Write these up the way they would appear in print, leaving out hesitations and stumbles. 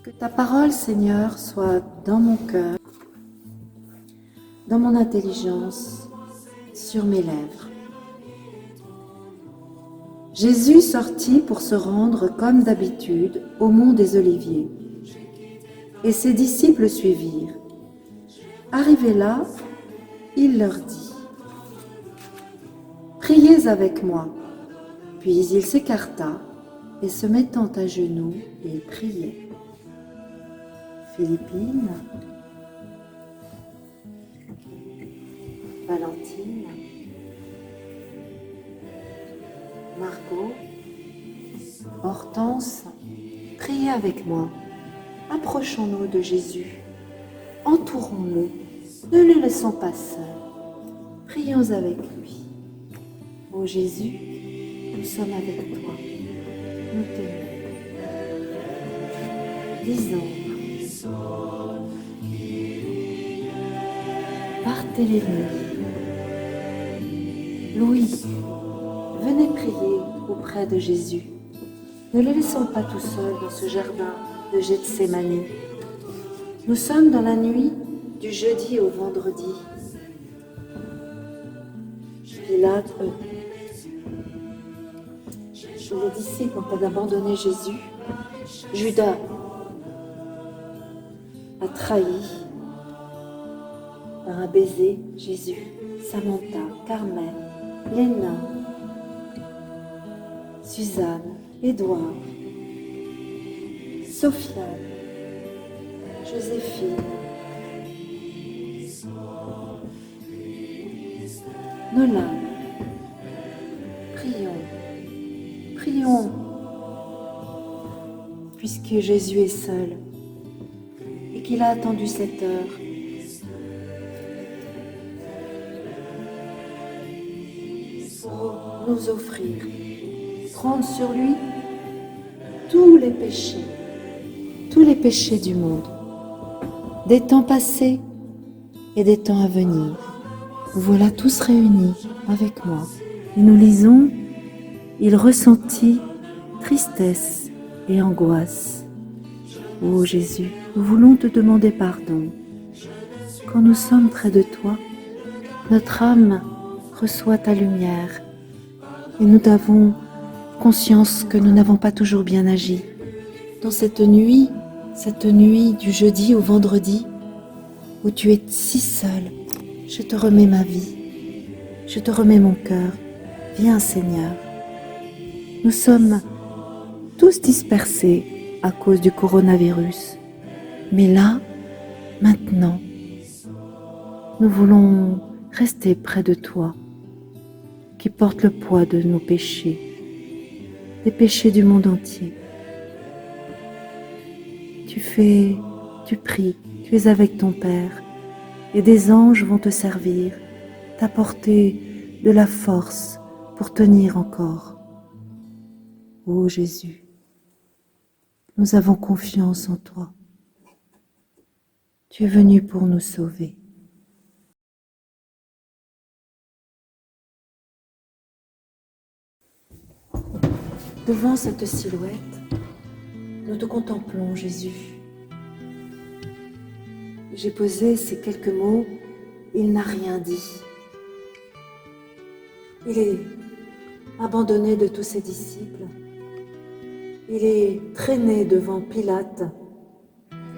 Que ta parole, Seigneur, soit dans mon cœur, dans mon intelligence, sur mes lèvres. Jésus sortit pour se rendre, comme d'habitude, au mont des Oliviers, et ses disciples le suivirent. Arrivé là, il leur dit : « Priez avec moi. » Puis il s'écarta, et se mettant à genoux, il priait. Philippine, Valentine, Margot, Hortense, priez avec moi. Approchons-nous de Jésus, entourons-le, ne le laissons pas seul. Prions avec lui. Ô Jésus, nous sommes avec toi, nous t'aimons. Lisons. Barthélemy, Louis, venez prier auprès de Jésus. Ne le laissons pas tout seul dans ce jardin de Gethsémani. Nous sommes dans la nuit du jeudi au vendredi. Pilate, les disciples ont abandonné Jésus. Judas a trahi par un baiser Jésus. Samantha, Carmen, Léna, Suzanne, Édouard, Sofiane, Joséphine, Nolan. Prions, puisque Jésus est seul et qu'il a attendu cette heure. Pour nous offrir, prendre sur lui tous les péchés du monde, des temps passés et des temps à venir. Nous voilà tous réunis avec moi et nous lisons : il ressentit tristesse et angoisse. Ô Jésus, nous voulons te demander pardon. Quand nous sommes près de toi, notre âme reçoit ta lumière et nous avons conscience que nous n'avons pas toujours bien agi. Dans cette nuit du jeudi au vendredi, où tu es si seul, je te remets ma vie, je te remets mon cœur. Viens Seigneur. Nous sommes tous dispersés à cause du coronavirus. Mais là, maintenant, nous voulons rester près de toi, qui porte le poids de nos péchés, des péchés du monde entier. Tu pries, tu es avec ton Père, et des anges vont te servir, t'apporter de la force pour tenir encore. Ô Jésus, nous avons confiance en toi. Tu es venu pour nous sauver. Devant cette silhouette, nous te contemplons, Jésus. J'ai posé ces quelques mots, il n'a rien dit. Il est abandonné de tous ses disciples. Il est traîné devant Pilate,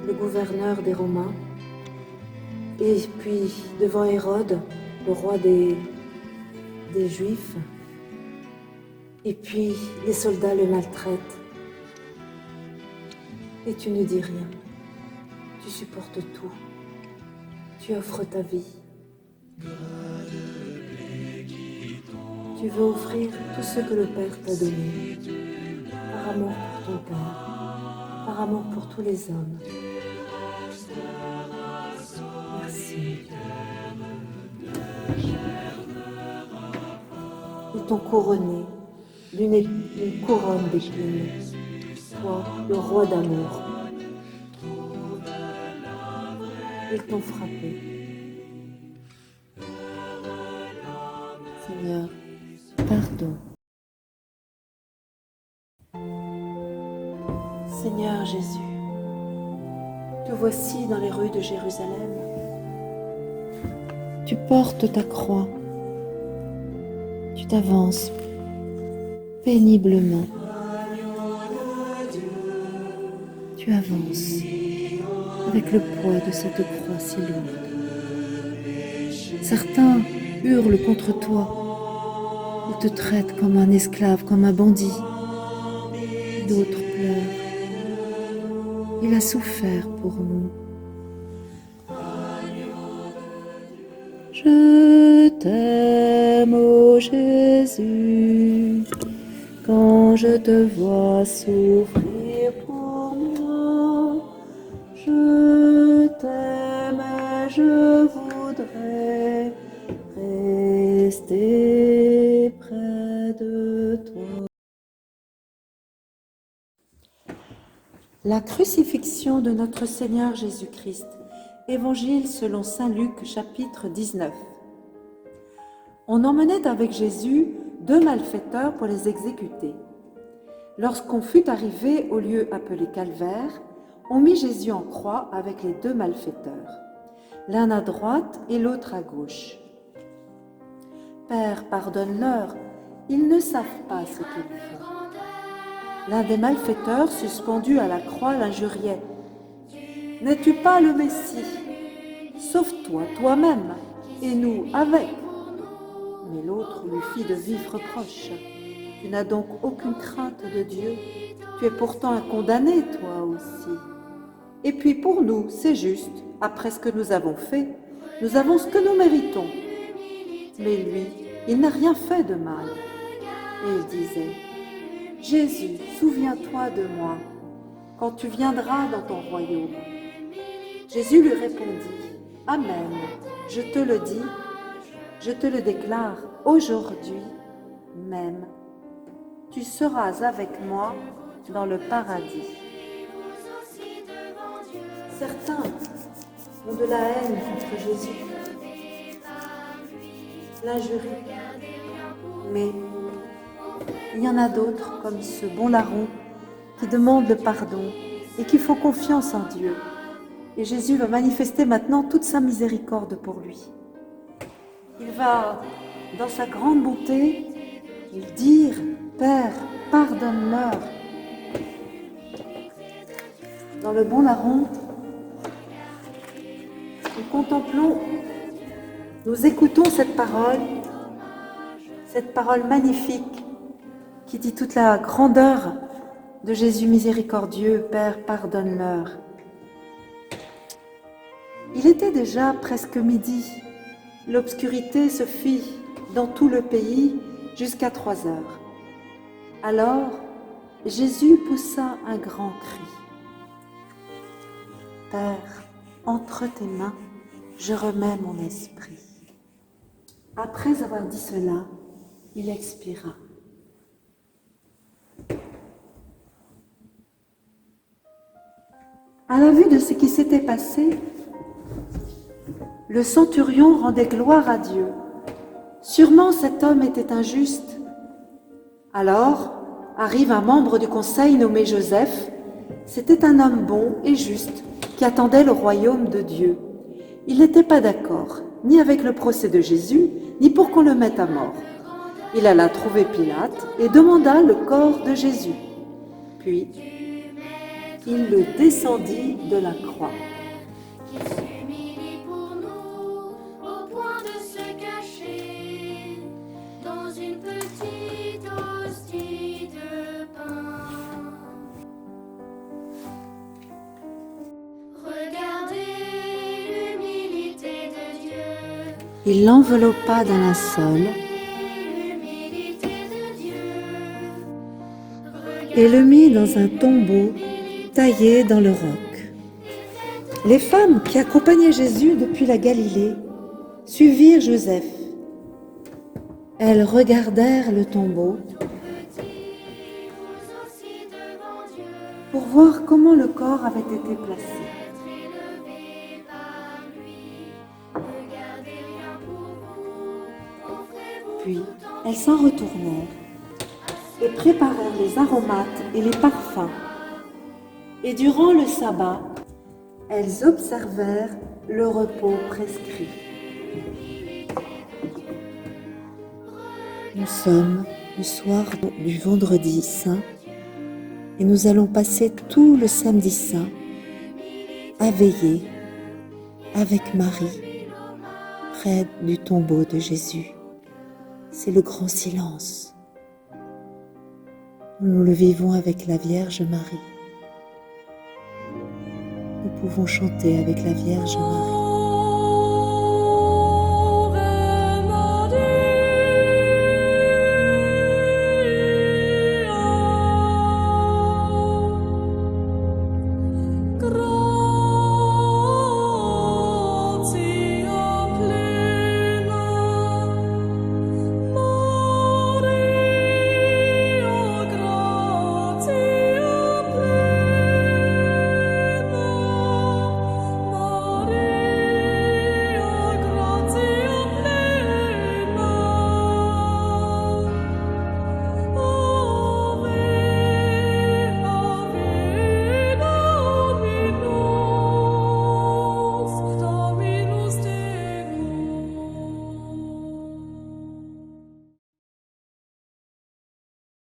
le gouverneur des Romains, et puis devant Hérode, le roi des Juifs. Et puis les soldats le maltraitent. Et tu ne dis rien. Tu supportes tout. Tu offres ta vie. Tu veux offrir tout ce que le Père t'a donné, par amour pour ton Père, par amour pour tous les hommes. Merci. Ils t'ont couronné d'une couronne d'épines, toi, le roi d'amour. Ils t'ont frappé. Seigneur, pardon. Seigneur Jésus, Te voici dans les rues de Jérusalem. Tu portes ta croix. Tu t'avances péniblement. Tu avances avec le poids de cette croix si lourde. Certains hurlent contre toi. Ils te traitent comme un esclave, comme un bandit. D'autres pleurent. Il a souffert pour nous. Je t'aime, ô Jésus, quand je te vois souffrir pour moi. Je t'aime et je voudrais rester près de toi. La crucifixion de notre Seigneur Jésus-Christ. Évangile selon saint Luc, chapitre 19. On emmenait avec Jésus 2 malfaiteurs pour les exécuter. Lorsqu'on fut arrivé au lieu appelé Calvaire, on mit Jésus en croix avec les 2 malfaiteurs, l'un à droite et l'autre à gauche. Père, pardonne-leur, ils ne savent pas ce qu'ils font. L'un des malfaiteurs, suspendu à la croix, l'injuriait. « N'es-tu pas le Messie? Sauve-toi toi-même, et nous avec. » Mais l'autre lui fit de vifs reproches. « Tu n'as donc aucune crainte de Dieu? Tu es pourtant un condamné, toi aussi. Et puis pour nous, c'est juste, après ce que nous avons fait, nous avons ce que nous méritons. » Mais lui, il n'a rien fait de mal. Et il disait, « Jésus, souviens-toi de moi, quand tu viendras dans ton royaume. » Jésus lui répondit, « Amen, je te le dis, je te le déclare, aujourd'hui même, tu seras avec moi dans le paradis. » Certains ont de la haine contre Jésus, l'injurient, mais il y en a d'autres, comme ce bon larron, qui demandent le pardon et qui font confiance en Dieu. Et Jésus va manifester maintenant toute sa miséricorde pour lui. Il va, dans sa grande bonté, dire « Père, pardonne-leur ». Dans le bon larron, nous contemplons, nous écoutons cette parole magnifique qui dit toute la grandeur de Jésus miséricordieux, Père, pardonne-leur. Il était déjà presque midi. L'obscurité se fit dans tout le pays jusqu'à 3 heures. Alors, Jésus poussa un grand cri. « Père, entre tes mains, je remets mon esprit. » Après avoir dit cela, il expira. À la vue de ce qui s'était passé, le centurion rendait gloire à Dieu. Sûrement cet homme était injuste. Alors arrive un membre du conseil nommé Joseph. C'était un homme bon et juste qui attendait le royaume de Dieu. Il n'était pas d'accord, ni avec le procès de Jésus, ni pour qu'on le mette à mort. Il alla trouver Pilate et demanda le corps de Jésus. Puis, il le descendit de la croix. Il l'enveloppa d'un linceul et le mit dans un tombeau taillé dans le roc. Les femmes qui accompagnaient Jésus depuis la Galilée suivirent Joseph. Elles regardèrent le tombeau pour voir comment le corps avait été placé. Puis, elles s'en retournèrent et préparèrent les aromates et les parfums. Et durant le sabbat, elles observèrent le repos prescrit. Nous sommes le soir du vendredi saint et nous allons passer tout le samedi saint à veiller avec Marie près du tombeau de Jésus. C'est le grand silence. Nous le vivons avec la Vierge Marie. Nous pouvons chanter avec la Vierge Marie.